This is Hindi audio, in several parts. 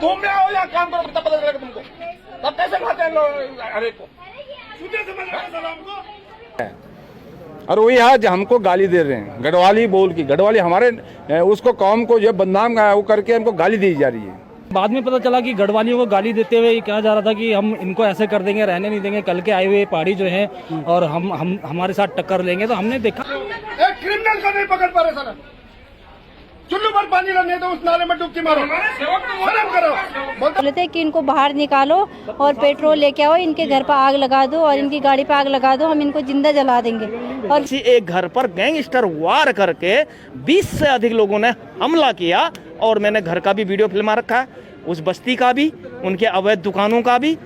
घूमने आओ या काम करो, तब पता चलेगा तुमको। तब कैसे खाते हैं लोग अरे को और वही आज हमको गाली दे रहे हैं, गढ़वाली बोल की। गढ़वाली हमारे उसको कौम को जो बदनाम वो करके हमको गाली दी जा रही है। बाद में पता चला कि गढ़वालियों को गाली देते हुए कहा जा रहा था कि हम इनको ऐसे कर देंगे, रहने नहीं देंगे, कल के आए हुए पहाड़ी जो हैं और हम हमारे साथ टक्कर लेंगे। तो हमने देखा एक क्रिमिनल को नहीं पकड़ पा रहे सर, चुल्लू पर पानी लगने तो उस नाले में डुबकी मारो, शर्म करो। बोलते थे कि इनको बाहर निकालो और पेट्रोल लेके आओ, इनके घर पर आग लगा दो और इनकी गाड़ी पे आग लगा दो, हम इनको जिंदा जला देंगे। और किसी एक घर पर गैंगस्टर वार करके 20 से अधिक लोगों ने हमला किया और मैंने घर का भी वीडियो फिल्मा रखा है, उस बस्ती का भी, उनके अवैध दुकानों का भी।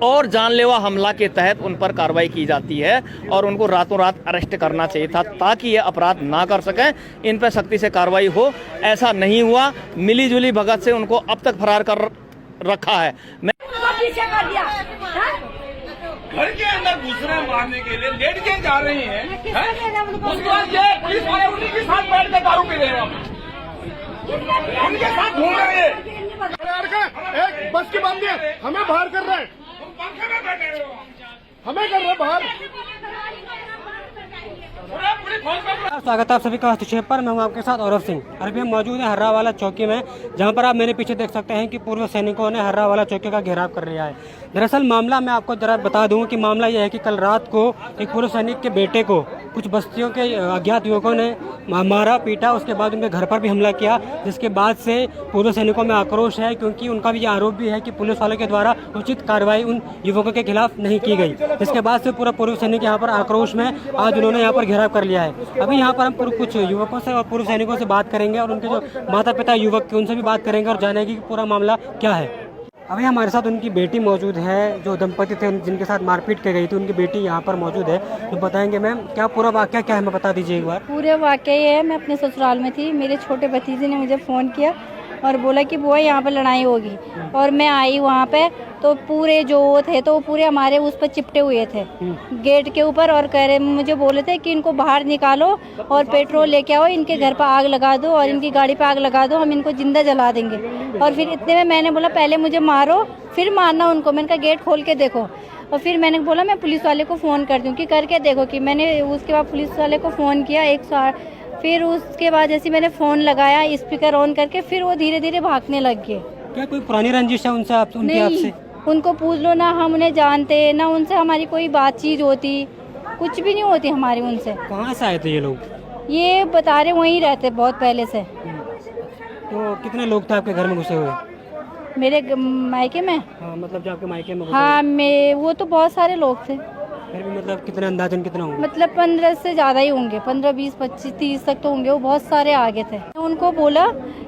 और जानलेवा हमला के तहत उन पर कार्रवाई की जाती है और उनको रातों रात अरेस्ट करना चाहिए था ताकि ये अपराध ना कर सकें, इन पर सख्ती से कार्रवाई हो। ऐसा नहीं हुआ, मिली जुली भगत से उनको अब तक फरार कर रखा है। घर के अंदर दूसरे मारने के लिए लेट के जा रहे हैं, उसके बाद ये पुलिस वाले उन्हीं के साथ बैठ कर दारू पी रहे हैं, उनके साथ घूम रहे हैं। एक बस की बात नहीं, हमें बाहर कर रहे हैं, हमें कर रहे हैं बाहर। स्वागत है आप सभी का हस्तक्षेप पर। मैं हूं आपके साथ औरव सिंह। अभी हम मौजूद हैं हर्रावाला चौकी में, जहां पर आप मेरे पीछे देख सकते हैं कि पूर्व सैनिकों ने हर्रावाला चौकी का घेराव कर लिया है। दरअसल मामला मैं आपको जरा बता दूं कि मामला यह है कि कल रात को एक पूर्व सैनिक के बेटे को कुछ बस्तियों के अज्ञात युवकों ने मारा पीटा, उसके बाद उनके घर पर भी हमला किया, जिसके बाद से पूर्व सैनिकों में आक्रोश है, क्योंकि उनका भी ये आरोप भी है कि पुलिस वालों के द्वारा उचित कार्रवाई उन युवकों के खिलाफ नहीं की गई। जिसके बाद से पूरा पूर्व सैनिक यहाँ पर आक्रोश में आज उन्होंने यहाँ पर घेराव कर लिया है। अभी यहाँ पर हम कुछ युवकों से और पूर्व सैनिकों से बात करेंगे और उनके जो माता पिता युवक के उनसे भी बात करेंगे और जानेंगे कि पूरा मामला क्या है। अभी हमारे साथ उनकी बेटी मौजूद है, जो दंपति थे जिनके साथ मारपीट की गई थी, उनकी बेटी यहाँ पर मौजूद है। तो बताएंगे मैम क्या पूरा वाकया क्या है, मैं बता दीजिए एक बार। पूरे वाकया ये है, मैं अपने ससुराल में थी, मेरे छोटे भतीजे ने मुझे फ़ोन किया और बोला कि बुआ यहाँ पर लड़ाई होगी, और मैं आई वहाँ पे तो पूरे जो थे तो पूरे हमारे उस पर चिपटे हुए थे गेट के ऊपर, और कह रहे मुझे बोले थे कि इनको बाहर निकालो और पेट्रोल लेके आओ, इनके घर पर आग लगा दो और इनकी गाड़ी पे आग लगा दो, हम इनको जिंदा जला देंगे। और फिर इतने में मैंने बोला पहले मुझे मारो फिर मारना उनको, मैंने कहा गेट खोल के देखो। और फिर मैंने बोला मैं पुलिस वाले को फ़ोन कर दूँ कि करके देखो, कि मैंने उसके बाद पुलिस वाले को फ़ोन किया 108। फिर उसके बाद जैसे मैंने फ़ोन लगाया स्पीकर ऑन करके, फिर वो धीरे धीरे भागने लग गए। क्या कोई पुरानी रंजिश है उनसे आपसे? उनको पूछ लो ना, हम उन्हें जानते ना, उनसे हमारी कोई बातचीत होती, कुछ भी नहीं होती हमारी उनसे। कहाँ से आए थे ये लोग? ये बता रहे वहीं रहते बहुत पहले से। तो कितने लोग थे आपके घर में घुसे हुए? मेरे मायके में? हाँ, मतलब जो आपके मायके में? हाँ, वो तो बहुत सारे लोग थे। फिर भी मतलब कितने अंदाजन कितना होंगे? मतलब 15 से ज़्यादा ही होंगे, 15, 20, 25, 30 तक तो होंगे। वो बहुत सारे आगे थे। उनको बोला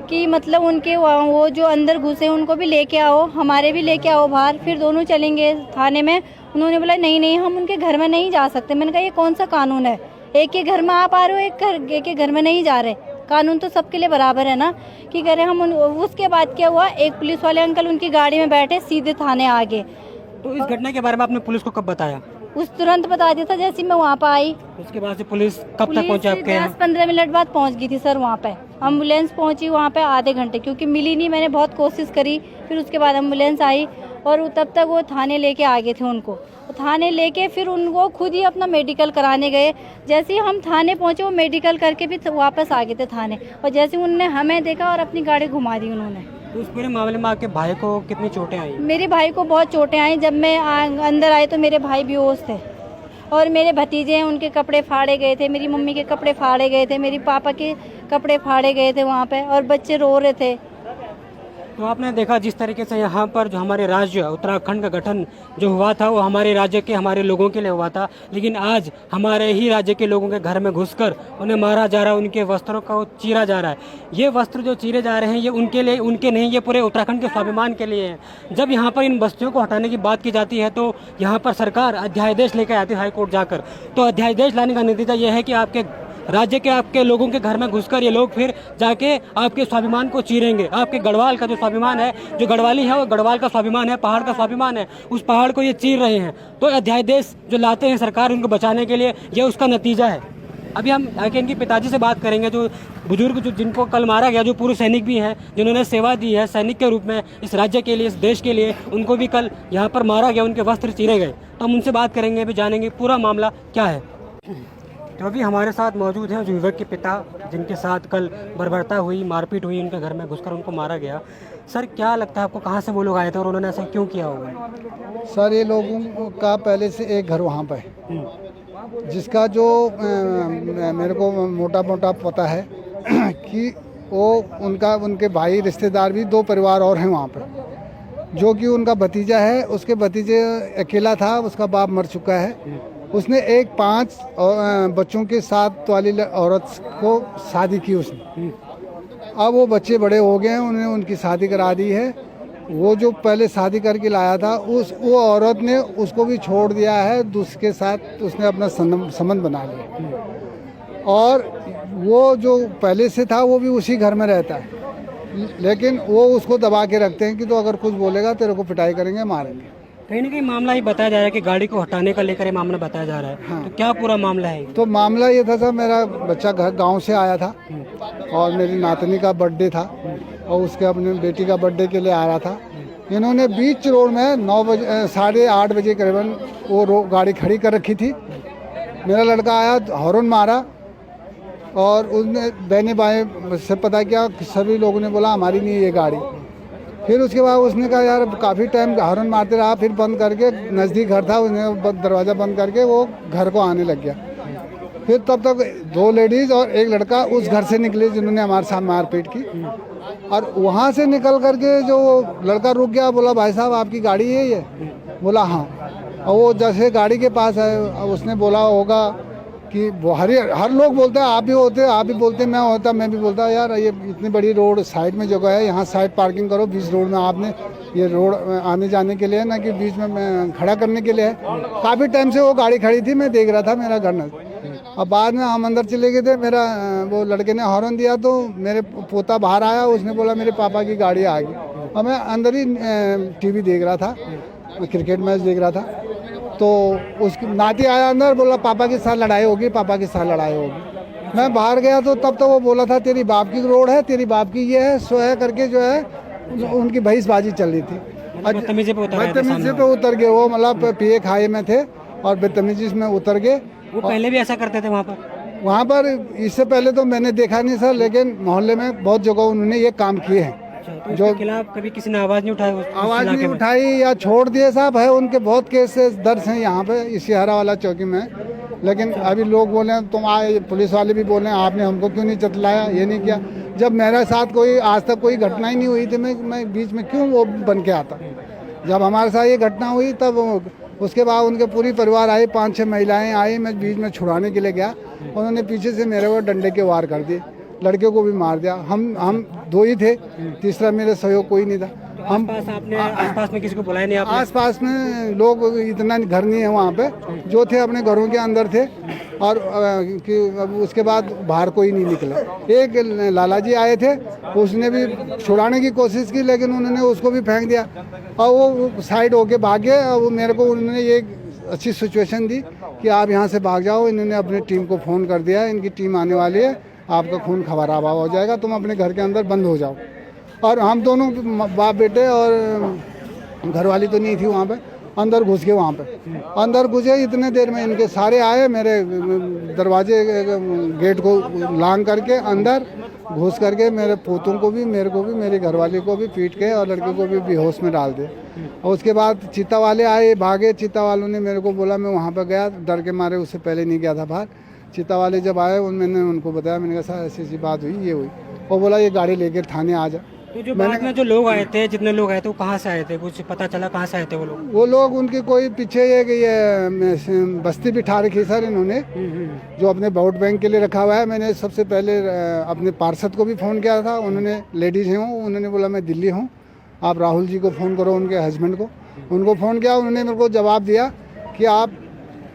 कि मतलब उनके वो जो अंदर घुसे उनको भी लेके आओ, हमारे भी लेके आओ बाहर, फिर दोनों चलेंगे थाने में। उन्होंने बोला नहीं नहीं, हम उनके घर में नहीं जा सकते। मैंने कहा ये कौन सा कानून है, एक के घर में आप आ रहे हो, एक के घर में नहीं जा रहे, कानून तो सबके लिए बराबर है ना, कि करें हम। उसके बाद क्या हुआ, एक पुलिस वाले अंकल उनकी गाड़ी में बैठे सीधे थाने आ गए। तो इस घटना के बारे में आपने पुलिस को कब बताया? उस तुरंत बता दिया था जैसे मैं वहाँ पर आई। उसके बाद से पुलिस कब तक पहुंची आपके यहाँ? 10-15 मिनट बाद पहुँच गई थी सर वहाँ पे। एम्बुलेंस पहुँची वहाँ पे आधे घंटे, क्योंकि मिली नहीं, मैंने बहुत कोशिश करी। फिर उसके बाद एम्बुलेंस आई और तब तक वो थाने लेके आ गए थे उनको। तो थाने लेके फिर उनको खुद ही अपना मेडिकल कराने गए। जैसे ही हम थाने पहुँचे वो मेडिकल करके भी वापस आ गए थे थाने, और जैसे उन्होंने हमें देखा और अपनी गाड़ी घुमा दी उन्होंने। तो उस पूरे मामले में आपके भाई को कितनी चोटें आई? मेरे भाई को बहुत चोटें आई। जब मैं अंदर आई तो मेरे भाई बेहोश थे, और मेरे भतीजे हैं उनके कपड़े फाड़े गए थे, मेरी मम्मी के कपड़े फाड़े गए थे, मेरी पापा के कपड़े फाड़े गए थे वहाँ पे, और बच्चे रो रहे थे। तो आपने देखा जिस तरीके से यहाँ पर जो हमारे राज्य उत्तराखंड का गठन जो हुआ था वो हमारे राज्य के हमारे लोगों के लिए हुआ था, लेकिन आज हमारे ही राज्य के लोगों के घर में घुसकर उन्हें मारा जा रहा है, उनके वस्त्रों को चीरा जा रहा है। ये वस्त्र जो चीरे जा रहे हैं ये उनके लिए, उनके नहीं, ये पूरे उत्तराखंड के स्वाभिमान के लिए हैं। जब यहाँ पर इन बस्तियों को हटाने की बात की जाती है तो यहाँ पर सरकार अध्यादेश लेकर आती है हाईकोर्ट जाकर। तो अध्यादेश लाने का नतीजा ये है कि आपके राज्य के आपके लोगों के घर में घुसकर ये लोग फिर जाके आपके स्वाभिमान को चीरेंगे। आपके गढ़वाल का जो स्वाभिमान है, जो गढ़वाली है वो गढ़वाल का स्वाभिमान है, पहाड़ का स्वाभिमान है, उस पहाड़ को ये चीर रहे हैं। तो अध्यादेश जो लाते हैं सरकार उनको बचाने के लिए, ये उसका नतीजा है। अभी हम आके इनके पिताजी से बात करेंगे, जो बुजुर्ग जो जिनको कल मारा गया, जो पूर्व सैनिक भी हैं, जिन्होंने सेवा दी है सैनिक के रूप में इस राज्य के लिए, इस देश के लिए, उनको भी कल यहाँ पर मारा गया, उनके वस्त्र चीरे गए। तो हम उनसे बात करेंगे, अभी जानेंगे पूरा मामला क्या है। तो अभी हमारे साथ मौजूद हैं उस युवक के पिता, जिनके साथ कल बर्बरता हुई, मारपीट हुई, उनके घर में घुसकर उनको मारा गया। सर, क्या लगता है आपको, कहाँ से वो लोग आए थे और उन्होंने ऐसा क्यों किया होगा? सर, ये लोगों का पहले से एक घर वहाँ पर है, जिसका जो मेरे को मोटा मोटा पता है कि वो उनके भाई रिश्तेदार भी 2 परिवार और हैं वहाँ पर, जो कि उनका भतीजा है। उसके भतीजे अकेला था, उसका बाप मर चुका है। उसने 5 बच्चों के साथ वाली औरत को शादी की उसने। अब वो बच्चे बड़े हो गए हैं, उन्हें उनकी शादी करा दी है। वो जो पहले शादी करके लाया था, वो औरत ने उसको भी छोड़ दिया है, दूसरे साथ उसने अपना संबंध बना लिया। और वो जो पहले से था वो भी उसी घर में रहता है, लेकिन वो उसको दबा के रखते हैं कि तो अगर कुछ बोलेगा तेरे को पिटाई करेंगे, मारेंगे। कहीं ना कहीं मामला ही बताया जा रहा है कि गाड़ी को हटाने का लेकर ये मामला बताया जा रहा है। हाँ। तो क्या पूरा मामला है? तो मामला ये था सर, मेरा बच्चा गांव से आया था और मेरी नातनी का बर्थडे था और उसके अपने बेटी का बर्थडे के लिए आ रहा था। इन्होंने बीच रोड में 9 बजे 8:30 बजे करीबन वो गाड़ी खड़ी कर रखी थी। मेरा लड़का आया, हॉर्न मारा और उसने दाहिने बाएं से पता किया, सभी लोगों ने बोला हमारी नहीं ये गाड़ी। फिर उसके बाद उसने कहा यार काफ़ी टाइम हॉर्न मारते रहा, फिर बंद करके, नज़दीक घर था, उसने दरवाज़ा बंद करके वो घर को आने लग गया। फिर तब तक 2 लेडीज़ और 1 लड़का उस घर से निकले जिन्होंने हमारे साथ मारपीट की। और वहाँ से निकल करके जो लड़का रुक गया, बोला भाई साहब आपकी गाड़ी है ये? बोला हाँ। और वो जैसे गाड़ी के पास है, उसने बोला होगा कि हर लोग बोलते हैं, आप भी होते, आप भी बोलते, मैं होता, मैं भी बोलता यार ये इतनी बड़ी रोड साइड में जगह है, यहाँ साइड पार्किंग करो, बीच रोड में आपने ये रोड आने जाने के लिए ना कि बीच में मैं खड़ा करने के लिए है। काफ़ी टाइम से वो गाड़ी खड़ी थी, मैं देख रहा था, मेरा घर न। अब बाद में हम अंदर चले गए थे, मेरा वो लड़के ने हॉर्न दिया तो मेरे पोता बाहर आया, उसने बोला मेरे पापा की गाड़ी आ गई। और मैं अंदर ही टीवी देख रहा था, क्रिकेट मैच देख रहा था। तो उसकी नाती आया अंदर, बोला पापा के साथ लड़ाई होगी, पापा के साथ लड़ाई होगी। मैं बाहर गया तो तब तो वो बोला था तेरी बाप की रोड है, तेरी बाप की ये है, सो है करके जो है उनकी बहसबाजी चल रही थी। बदतमीजी पे उतर गए वो, मतलब पिए खाए में थे और बदतमीजी में उतर गए। वो पहले भी ऐसा करते थे वहाँ पर? इससे पहले तो मैंने देखा नहीं सर, लेकिन मोहल्ले में बहुत जगह उन्होंने ये काम किए हैं। तो जो खिलाफ कभी किसी ने आवाज़ नहीं उठाई? आवाज़ नहीं उठाई या छोड़ दिए साहब, है उनके बहुत केसेस दर्ज हैं यहाँ पे इसी हरावाला चौकी में। लेकिन अभी लोग बोले, तुम आए, पुलिस वाले भी बोले आपने हमको क्यों नहीं चतलाया, ये नहीं किया। जब मेरे साथ कोई आज तक कोई घटना ही नहीं हुई थी, मैं बीच में क्यों वो बन के आता? जब हमारे साथ ये घटना हुई तब उसके बाद उनके पूरी परिवार आए, 5-6 महिलाएं आई, मैं बीच में छुड़ाने के लिए गया, उन्होंने पीछे से मेरे को डंडे के वार कर दिए, लड़के को भी मार दिया। हम 2 ही थे, तीसरा मेरे सहयोग कोई नहीं था। हम आसपास में किसी को बुलाया नहीं आपने? आसपास में लोग इतना घर नहीं है वहाँ पे, जो थे अपने घरों के अंदर थे। और उसके बाद बाहर कोई नहीं निकला। एक लाला जी आए थे, उसने भी छुड़ाने की कोशिश की, लेकिन उन्होंने उसको भी फेंक दिया और वो साइड होके भागे। और मेरे को उन्होंने ये अच्छी सिचुएशन दी कि आप यहाँ से भाग जाओ। इन्होंने अपनी टीम को फ़ोन कर दिया, इनकी टीम आने वाली है, आपका खून खराबा हो जाएगा, तुम अपने घर के अंदर बंद हो जाओ। और हम दोनों बाप बेटे और घरवाली तो नहीं थी वहाँ पे, अंदर घुस गए। वहाँ पे अंदर घुसे, इतने देर में इनके सारे आए, मेरे दरवाजे गेट को लांग करके अंदर घुस करके मेरे पोतों को भी, मेरे को भी, मेरी घरवाली को भी पीट के और लड़के को भी बेहोश में डाल दिए। और उसके बाद चीता वाले आए, भागे। चीता वालों ने मेरे को बोला, मैं वहाँ पर गया, डर के मारे उससे पहले नहीं गया था बाहर। चीता वाले जब आए मैंने उनको बताया, मैंने कहा सर ऐसी ऐसी बात हुई, ये हुई। और बोला ये गाड़ी लेकर थाने आ जा। तो जो बाद में जो लोग आए थे, जितने लोग आए थे, वो कहाँ से आए थे, कुछ पता चला कहाँ से आए थे वो लोग? वो लोग उनके कोई पीछे ये बस्ती बिठा रखी सर इन्होंने, जो अपने वोट बैंक के लिए रखा हुआ है। मैंने सबसे पहले अपने पार्षद को भी फ़ोन किया था, उन्होंने लेडीज़ हैं, उन्होंने बोला मैं दिल्ली हूँ, आप राहुल जी को फ़ोन करो, उनके हस्बैंड को। उनको फ़ोन किया, उन्होंने मेरे को जवाब दिया कि आप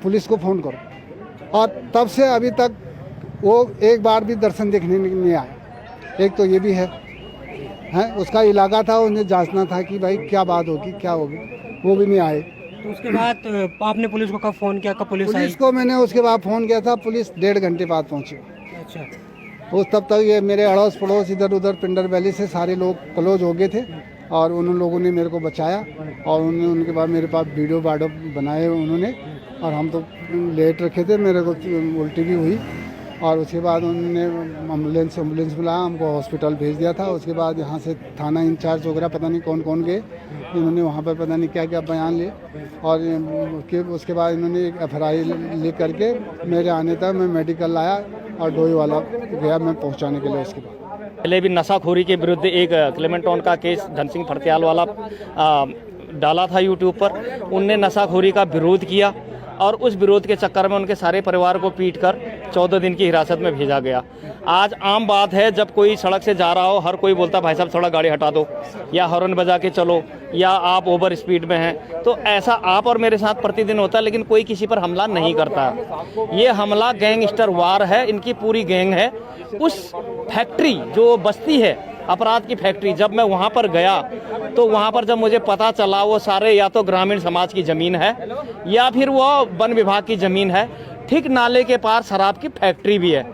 पुलिस को फ़ोन करो। और तब से अभी तक वो एक बार भी दर्शन देखने नहीं आए। एक तो ये भी है उसका इलाका था, उन्हें जांचना था कि भाई क्या बात होगी, क्या होगी, वो भी नहीं आए। तो उसके बाद आपने पुलिस को कब फ़ोन किया, कब पुलिस आई? पुलिस को मैंने उसके बाद फ़ोन किया था, पुलिस 1.5 घंटे बाद पहुंची। अच्छा। उस तब तक ये मेरे अड़ोस पड़ोस इधर उधर पिंडर वैली से सारे लोग क्लोज हो गए थे और उन लोगों ने मेरे को बचाया और उनके बाद मेरे पास वीडियो बनाए उन्होंने और हम तो लेट रखे थे, मेरे को उल्टी भी हुई और उसके बाद उन्होंने एम्बुलेंस बुलाया, हमको हॉस्पिटल भेज दिया था। उसके बाद यहाँ से थाना इंचार्ज वगैरह पता नहीं कौन कौन गए, इन्होंने वहाँ पर पता नहीं क्या क्या बयान लिए और उसके बाद इन्होंने एक FIR लिख करके मेरे आने तक मैं मेडिकल लाया और डोई वाला गया मैं पहुँचाने के लिए। उसके बाद पहले भी नशाखोरी के विरुद्ध एक क्लेमेंटॉन का केस धन सिंह फड़त्याल वाला डाला था यूट्यूब पर। उनने नशाखोरी का विरोध किया और उस विरोध के चक्कर में उनके सारे परिवार को पीटकर 14 दिन की हिरासत में भेजा गया। आज आम बात है, जब कोई सड़क से जा रहा हो हर कोई बोलता भाई साहब थोड़ा गाड़ी हटा दो या हॉर्न बजा के चलो या आप ओवर स्पीड में हैं। तो ऐसा आप और मेरे साथ प्रतिदिन होता है, लेकिन कोई किसी पर हमला नहीं करता। ये हमला गैंगस्टर वार है, इनकी पूरी गैंग है। उस फैक्ट्री जो बस्ती है अपराध की फैक्ट्री, जब मैं वहाँ पर गया तो वहाँ पर जब मुझे पता चला वो सारे या तो ग्रामीण समाज की ज़मीन है या फिर वो वन विभाग की ज़मीन है। ठीक नाले के पार शराब की फैक्ट्री भी है।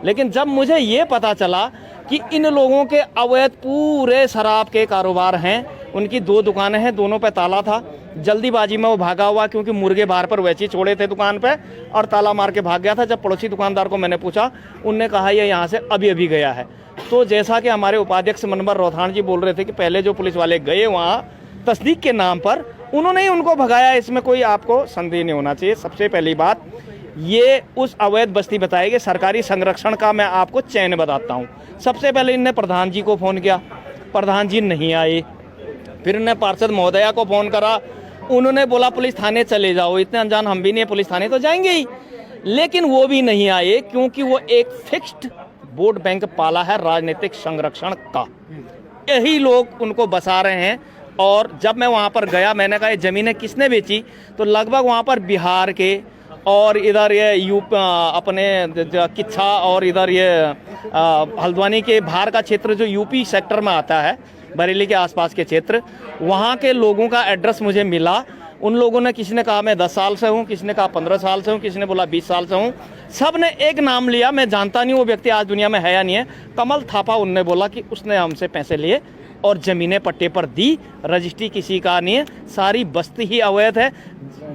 लेकिन जब मुझे ये पता चला कि इन लोगों के अवैध पूरे शराब के कारोबार हैं, उनकी 2 दुकानें हैं, दोनों पे ताला था। जल्दीबाजी में वो भागा हुआ क्योंकि मुर्गे बाहर पर वैसे ही छोड़े थे दुकान पे और ताला मार के भाग गया था। जब पड़ोसी दुकानदार को मैंने पूछा, उनने कहा ये यहाँ से अभी अभी गया है। तो जैसा कि हमारे उपाध्यक्ष मनोहर रोथान जी बोल रहे थे कि पहले जो पुलिस वाले गए वहाँ तस्दीक के नाम पर, उन्होंने ही उनको भगाया, इसमें कोई आपको संदेह नहीं होना चाहिए। सबसे पहली बात, ये उस अवैध बस्ती बताएगी। सरकारी संरक्षण का मैं आपको चैन बताता हूँ। सबसे पहले इनने प्रधान जी को फ़ोन किया, प्रधान जी नहीं आए। फिर इन्हें पार्षद महोदया को फ़ोन करा, उन्होंने बोला पुलिस थाने चले जाओ। इतने अनजान हम भी नहीं, पुलिस थाने तो जाएंगे ही, लेकिन वो भी नहीं आए क्योंकि वो एक फिक्स्ड वोट बैंक पाला है राजनीतिक संरक्षण का। यही लोग उनको बसा रहे हैं। और जब मैं वहाँ पर गया, मैंने कहा ये ज़मीनें किसने बेची, तो लगभग वहाँ पर बिहार के और इधर ये अपने किच्छा और इधर ये हल्द्वानी के बाहर का क्षेत्र जो यूपी सेक्टर में आता है, बरेली के आसपास के क्षेत्र, वहाँ के लोगों का एड्रेस मुझे मिला। उन लोगों ने, किसी ने कहा मैं 10 साल से हूँ, किसी ने कहा 15 साल से हूँ, किसी ने बोला 20 साल से हूँ। सब ने एक नाम लिया, मैं जानता नहीं वो व्यक्ति आज दुनिया में है या नहीं है। कमल थापा, उनने बोला कि उसने हमसे पैसे लिए और ज़मीनें पट्टे पर दी, रजिस्ट्री किसी का नहीं है, सारी बस्ती ही अवैध है।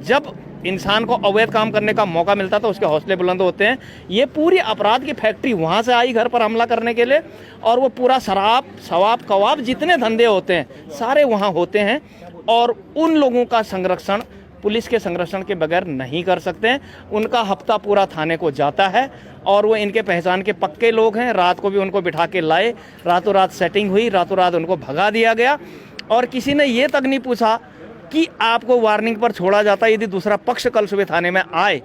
जब इंसान को अवैध काम करने का मौका मिलता तो उसके हौसले बुलंद होते हैं। ये पूरी अपराध की फैक्ट्री वहाँ से आई घर पर हमला करने के लिए, और वो पूरा शराब शवाब कबाब जितने धंधे होते हैं सारे वहाँ होते हैं। और उन लोगों का संरक्षण पुलिस के संरक्षण के बगैर नहीं कर सकते हैं। उनका हफ्ता पूरा थाने को जाता है और वो इनके पहचान के पक्के लोग हैं। रात को भी उनको बिठा के लाए, रातों रात सेटिंग हुई, रातों रात उनको भगा दिया गया। और किसी ने ये तक नहीं पूछा कि आपको वार्निंग पर छोड़ा जाता, यदि दूसरा पक्ष कल सुबह थाने में आए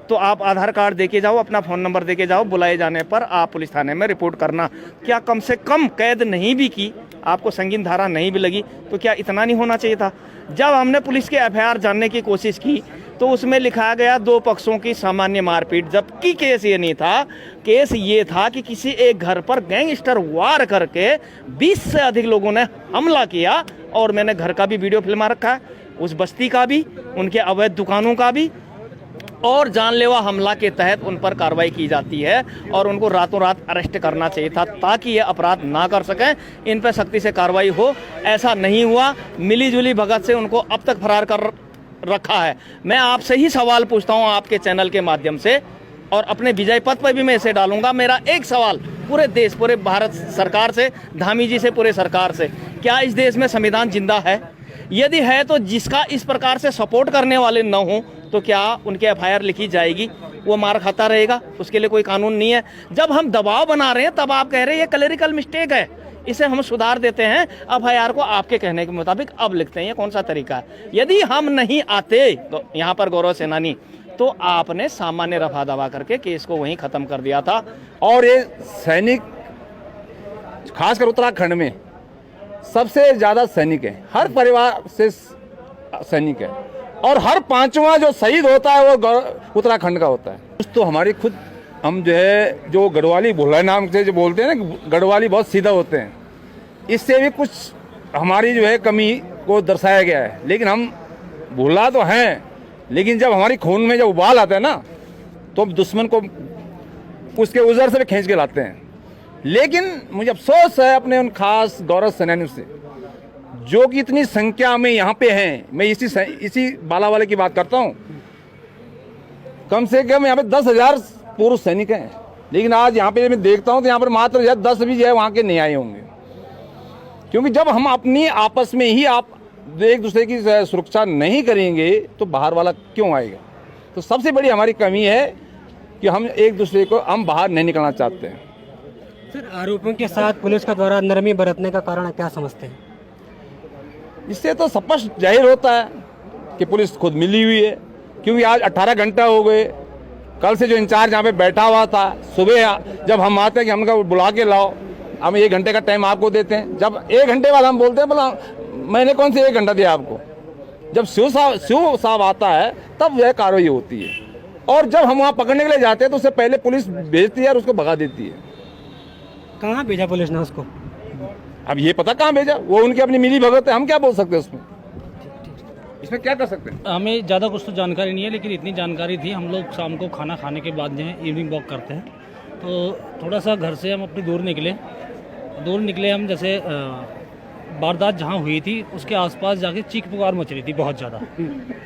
तो आप आधार कार्ड देके जाओ, अपना फ़ोन नंबर देके जाओ, बुलाए जाने पर आप पुलिस थाने में रिपोर्ट करना। क्या कम से कम कैद नहीं भी की, आपको संगीन धारा नहीं भी लगी, तो क्या इतना नहीं होना चाहिए था? जब हमने पुलिस के FIR जानने की कोशिश की तो उसमें लिखा गया 2 पक्षों की सामान्य मारपीट, जबकि केस ये नहीं था। केस ये था कि किसी एक घर पर गैंगस्टर वार करके 20 से अधिक लोगों ने हमला किया, और मैंने घर का भी वीडियो फिल्मा रखा है, उस बस्ती का भी, उनके अवैध दुकानों का भी। और जानलेवा हमला के तहत उन पर कार्रवाई की जाती है और उनको रातों रात अरेस्ट करना चाहिए था ताकि ये अपराध ना कर सकें, इन पर सख्ती से कार्रवाई हो। ऐसा नहीं हुआ, मिलीजुली भगत से उनको अब तक फरार कर रखा है। मैं आपसे ही सवाल पूछता हूं आपके चैनल के माध्यम से, और अपने विजय पथ पर भी मैं इसे डालूंगा। मेरा एक सवाल पूरे देश, पूरे भारत सरकार से, धामी जी से, पूरे सरकार से, क्या इस देश में संविधान जिंदा है? यदि है तो जिसका इस प्रकार से सपोर्ट करने वाले न हों तो क्या उनके FIR लिखी जाएगी? वो मार खाता रहेगा? उसके लिए कोई कानून नहीं है। जब हम दबाव बना रहे हैं तब आप कह रहे हैं ये क्लरिकल मिस्टेक है, इसे हम सुधार देते हैं, FIR को आपके कहने के मुताबिक अब लिखते हैं। ये कौन सा तरीका है? यदि हम नहीं आते तो यहाँ पर गौरव सेनानी, तो आपने सामान्य रफा दबा करके केस को वहीं खत्म कर दिया था। और ये सैनिक खासकर उत्तराखंड में सबसे ज़्यादा सैनिक है, हर परिवार से सैनिक है, और हर 5वां जो शहीद होता है वो उत्तराखंड का होता है। तो हमारी खुद, हम जो है जो गढ़वाली भोला नाम से जो बोलते हैं ना, गढ़वाली बहुत सीधा होते हैं, इससे भी कुछ हमारी जो है कमी को दर्शाया गया है। लेकिन हम भूला तो हैं, लेकिन जब हमारी खून में जब उबाल आता है ना, तो हम दुश्मन को उसके उजर से भी खींच के लाते हैं। लेकिन मुझे अफसोस है अपने उन खास गौरव सेनानियों से, जो कि इतनी संख्या में यहाँ पे हैं। मैं इसी बालावाले की बात करता हूँ। कम से कम यहाँ पे 10,000 पूर्व सैनिक हैं, लेकिन आज यहाँ पे मैं देखता हूँ तो यहाँ पर मात्र 10 भी जो है वहाँ के नहीं आए होंगे। क्योंकि जब हम अपनी आपस में ही आप एक दूसरे की सुरक्षा नहीं करेंगे तो बाहर वाला क्यों आएगा। तो सबसे बड़ी हमारी कमी है कि हम एक दूसरे को हम बाहर नहीं निकलना चाहते हैं। सर, आरोपियों के साथ पुलिस का द्वारा नरमी बरतने का कारण क्या समझते हैं? इससे तो स्पष्ट जाहिर होता है कि पुलिस खुद मिली हुई है। क्योंकि आज 18 घंटा हो गए, कल से जो इंचार्ज यहाँ पे बैठा हुआ था, सुबह जब हम आते हैं कि हमका बुला के लाओ, हम 1 घंटे का टाइम आपको देते हैं। जब 1 घंटे बाद हम बोलते हैं बोला मैंने कौन से 1 घंटा दिया आपको। जब शिव साहब आता है तब वह कार्रवाई होती है, और जब हम वहाँ पकड़ने के लिए जाते हैं तो उससे पहले पुलिस भेजती है और उसको भगा देती है। कहाँ भेजा पुलिस ने उसको? अब ये पता कहाँ भेजा, वो उनकी अपनी मिली भगत है, हम क्या बोल सकते हैं उसमें, इसमें क्या कर सकते हैं। हमें ज़्यादा कुछ तो जानकारी नहीं है, लेकिन इतनी जानकारी थी, हम लोग शाम को खाना खाने के बाद जो है इवनिंग वॉक करते हैं, तो थोड़ा सा घर से हम अपनी दूर निकले हम, जैसे वारदात जहाँ हुई थी उसके आसपास जाके चीख पुकार मच रही थी बहुत ज़्यादा।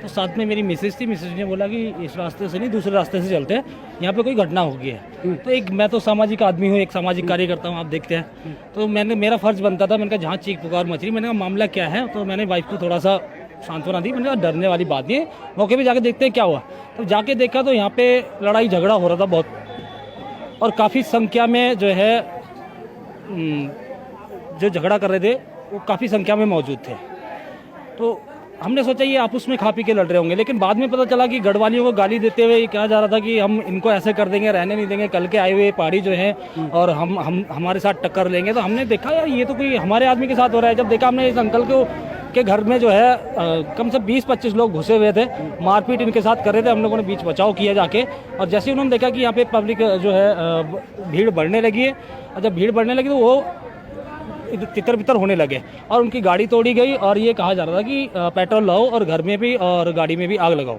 तो साथ में मेरी मिसेज थी, मिसेज ने बोला कि इस रास्ते से नहीं दूसरे रास्ते से चलते हैं, यहाँ पे कोई घटना हो गई है। तो एक मैं तो सामाजिक आदमी हूँ, एक सामाजिक कार्य करता हूँ, आप देखते हैं। तो मेरा फ़र्ज़ बनता था, मैंने कहा जहाँ चीख पुकार मच रही, मैंने कहा मामला क्या है। तो मैंने वाइफ को थोड़ा सा सांत्वना दी, मैंने कहा डरने वाली बात नहीं है, मौके पे जाके देखते हैं क्या हुआ। तो जाके देखा तो यहाँ पे लड़ाई झगड़ा हो रहा था बहुत, और काफ़ी संख्या में जो है जो झगड़ा कर रहे थे वो काफ़ी संख्या में मौजूद थे। तो हमने सोचा ये आपस में खा पी के लड़ रहे होंगे, लेकिन बाद में पता चला कि गढ़वालियों को गाली देते हुए ये कहा जा रहा था कि हम इनको ऐसे कर देंगे, रहने नहीं देंगे, कल के आए हुए पहाड़ी जो हैं और हम हमारे साथ टक्कर लेंगे। तो हमने देखा यार ये तो कोई हमारे आदमी के साथ हो रहा है। जब देखा हमने इस अंकल के घर में जो है कम से 20-25 लोग घुसे हुए थे, मारपीट इनके साथ कर रहे थे। हम लोगों ने बीच बचाव किया जाके, और जैसे उन्होंने देखा कि यहाँ पे पब्लिक जो है भीड़ बढ़ने लगी है, और जब भीड़ बढ़ने लगी तो वो तितर बितर होने लगे और उनकी गाड़ी तोड़ी गई, और ये कहा जा रहा था कि पेट्रोल लाओ और घर में भी और गाड़ी में भी आग लगाओ।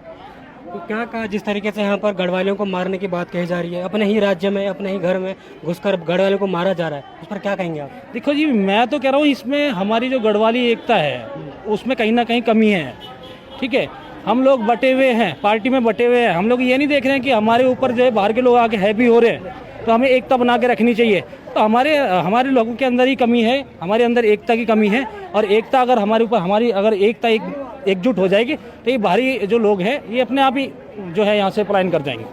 तो क्या कहा, जिस तरीके से यहाँ पर गढ़वालियों को मारने की बात कही जा रही है, अपने ही राज्य में अपने ही घर में घुसकर गढ़वालियों को मारा जा रहा है, उस पर क्या कहेंगे आप? देखो जी, मैं तो कह रहा हूँ इसमें हमारी जो गढ़वाली एकता है उसमें कहीं ना कहीं कमी है। ठीक है, हम लोग बटे हुए हैं, पार्टी में बटे हुए हैं। हम लोग ये नहीं देख रहे हैं कि हमारे ऊपर जो है बाहर के लोग आके हैवी हो रहे हैं, तो हमें एकता बना के रखनी चाहिए। तो हमारे लोगों के अंदर ही कमी है, हमारे अंदर एकता की कमी है। और एकता अगर हमारे ऊपर हमारी अगर एकता एकजुट हो जाएगी तो ये बाहरी जो लोग हैं ये अपने आप ही जो है यहाँ से पलायन कर जाएंगे।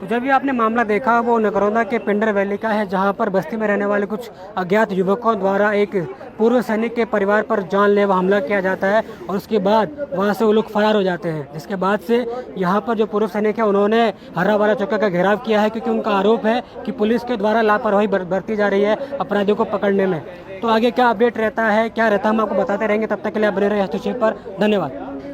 तो जब ये आपने मामला देखा वो नकरौंदा के पिंडर वैली का है, जहां पर बस्ती में रहने वाले कुछ अज्ञात युवकों द्वारा एक पूर्व सैनिक के परिवार पर जानलेवा हमला किया जाता है, और उसके बाद वहां से वो लोग फरार हो जाते हैं। जिसके बाद से यहां पर जो पूर्व सैनिक है उन्होंने हर्रावाला चौकी का घेराव किया है, क्योंकि उनका आरोप है कि पुलिस के द्वारा लापरवाही बरती जा रही है अपराधियों को पकड़ने में। तो आगे क्या अपडेट रहता है, क्या रहता है, हम आपको बताते रहेंगे। तब तक के लिए आप बने रहे हस्तक्षेप पर। धन्यवाद।